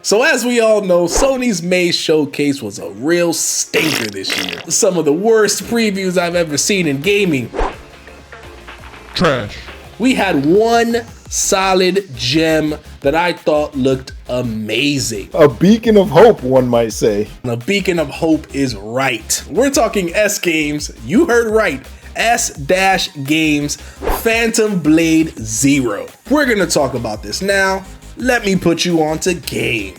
So as we all know, Sony's May showcase was a real stinker this year. Some of the worst previews I've ever seen in gaming. Trash. We had one solid gem that I thought looked amazing. A beacon of hope, one might say. And a beacon of hope is right. We're talking S Games. You heard right. S-Games Phantom Blade Zero. We're gonna talk about this now. Let me put you on to game.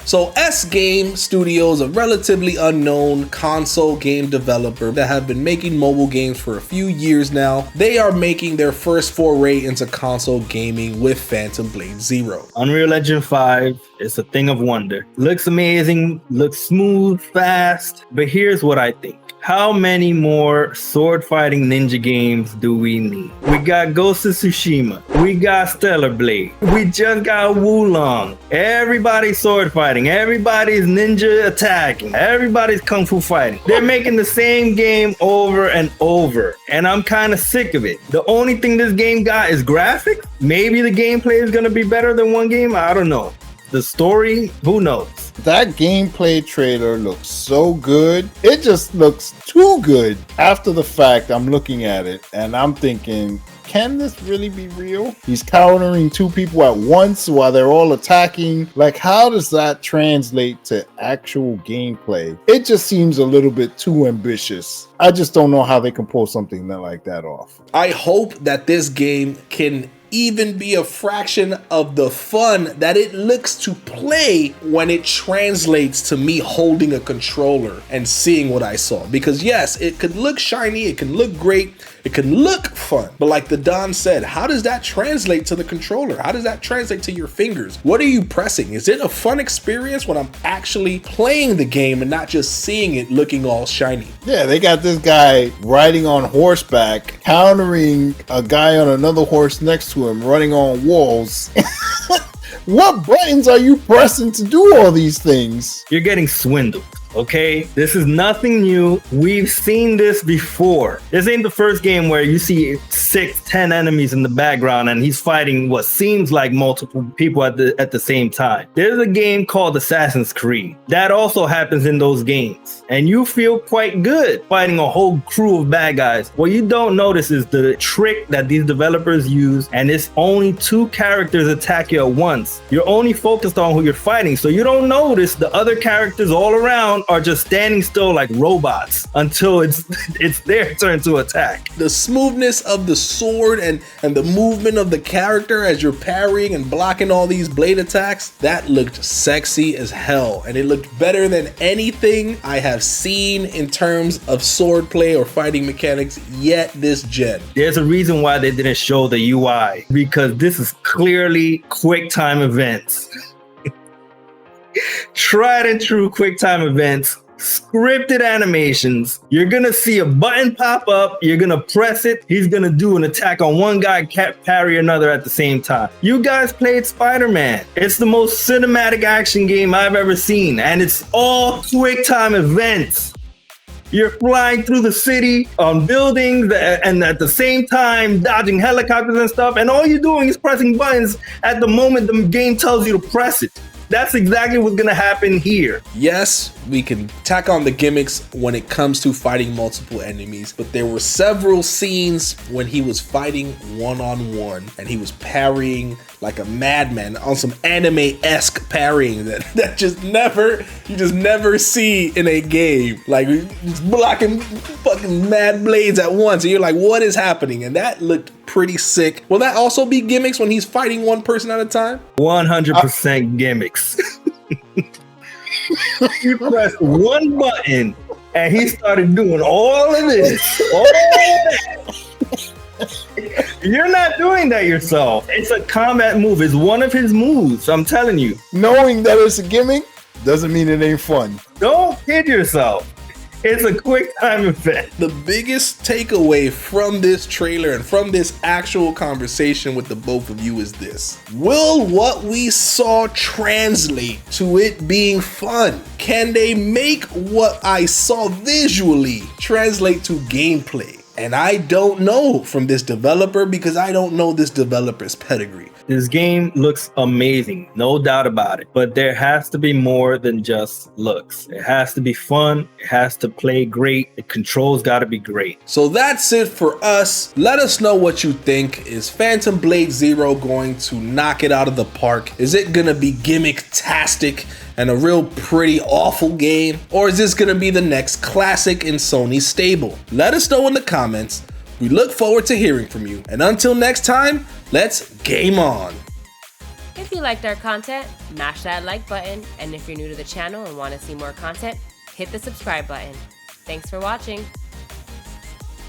So S-Game Studios, a relatively unknown console game developer that have been making mobile games for a few years now. They are making their first foray into console gaming with Phantom Blade Zero. Unreal Engine 5 is a thing of wonder. Looks amazing, looks smooth, fast, but here's what I think. How many more sword fighting ninja games do we need? We got Ghost of Tsushima. We got Stellar Blade. We just got Wulong. Everybody's sword fighting. Everybody's ninja attacking. Everybody's kung fu fighting. They're making the same game over and over. And I'm kind of sick of it. The only thing this game got is graphics. Maybe the gameplay is going to be better than one game. I don't know. The story, who knows? That gameplay trailer looks so good. It just looks too good. After the fact, I'm looking at it and I'm thinking, can this really be real? He's countering two people at once while they're all attacking. Like, how does that translate to actual gameplay? It just seems a little bit too ambitious. I just don't know how they can pull something like that off. I hope that this game can even be a fraction of the fun that it looks to play when it translates to me holding a controller and seeing what I saw. Because yes, it could look shiny, it can look great, it can look fun, but like the Don said, how does that translate to the controller? How does that translate to your fingers? What are you pressing? Is it a fun experience when I'm actually playing the game and not just seeing it looking all shiny? Yeah, they got this guy riding on horseback, countering a guy on another horse next to him, running on walls. What buttons are you pressing to do all these things? You're getting swindled. Okay, this is nothing new. We've seen this before. This ain't the first game where you see 6-10 enemies in the background and he's fighting what seems like multiple people at the same time. There's a game called Assassin's Creed that also happens in those games, and you feel quite good fighting a whole crew of bad guys. What you don't notice is the trick that these developers use, and it's only 2 characters attack you at once. You're only focused on who you're fighting, so you don't notice the other characters all around are just standing still like robots until it's their turn to attack. The smoothness of the sword and the movement of the character as you're parrying and blocking all these blade attacks, that looked sexy as hell, and it looked better than anything I have seen in terms of sword play or fighting mechanics yet this gen. There's a reason why they didn't show the UI, because this is clearly quick time events. Tried and true quick time events, scripted animations. You're gonna see a button pop up, you're gonna press it, he's gonna do an attack on one guy, parry another at the same time. You guys played Spider-Man. It's the most cinematic action game I've ever seen, and it's all quick time events. You're flying through the city on buildings and at the same time dodging helicopters and stuff, and all you're doing is pressing buttons at the moment the game tells you to press it. That's exactly what's gonna happen here. Yes, we can tack on the gimmicks when it comes to fighting multiple enemies, but there were several scenes when he was fighting one-on-one and he was parrying like a madman on some anime-esque parrying that you just never see in a game. Like, just blocking fucking mad blades at once, and you're like, what is happening? And that looked pretty sick. Will that also be gimmicks when he's fighting one person at a time? 100% gimmicks. You pressed one button and he started doing all of this. You're not doing that yourself. It's a combat move. It's one of his moves. I'm telling you. Knowing that it's a gimmick doesn't mean it ain't fun. Don't kid yourself. It's a quick time event. The biggest takeaway from this trailer and from this actual conversation with the both of you is this. Will what we saw translate to it being fun? Can they make what I saw visually translate to gameplay? And I don't know from this developer because I don't know this developer's pedigree. This game looks amazing, no doubt about it. But there has to be more than just looks. It has to be fun. It has to play great. The controls got to be great. So that's it for us. Let us know what you think. Is Phantom Blade Zero going to knock it out of the park? Is it going to be gimmick-tastic and a real pretty awful game? Or is this going to be the next classic in Sony's stable? Let us know in the comments. We look forward to hearing from you. And until next time, let's game on. If you liked our content, mash that like button. And if you're new to the channel and want to see more content, hit the subscribe button. Thanks for watching.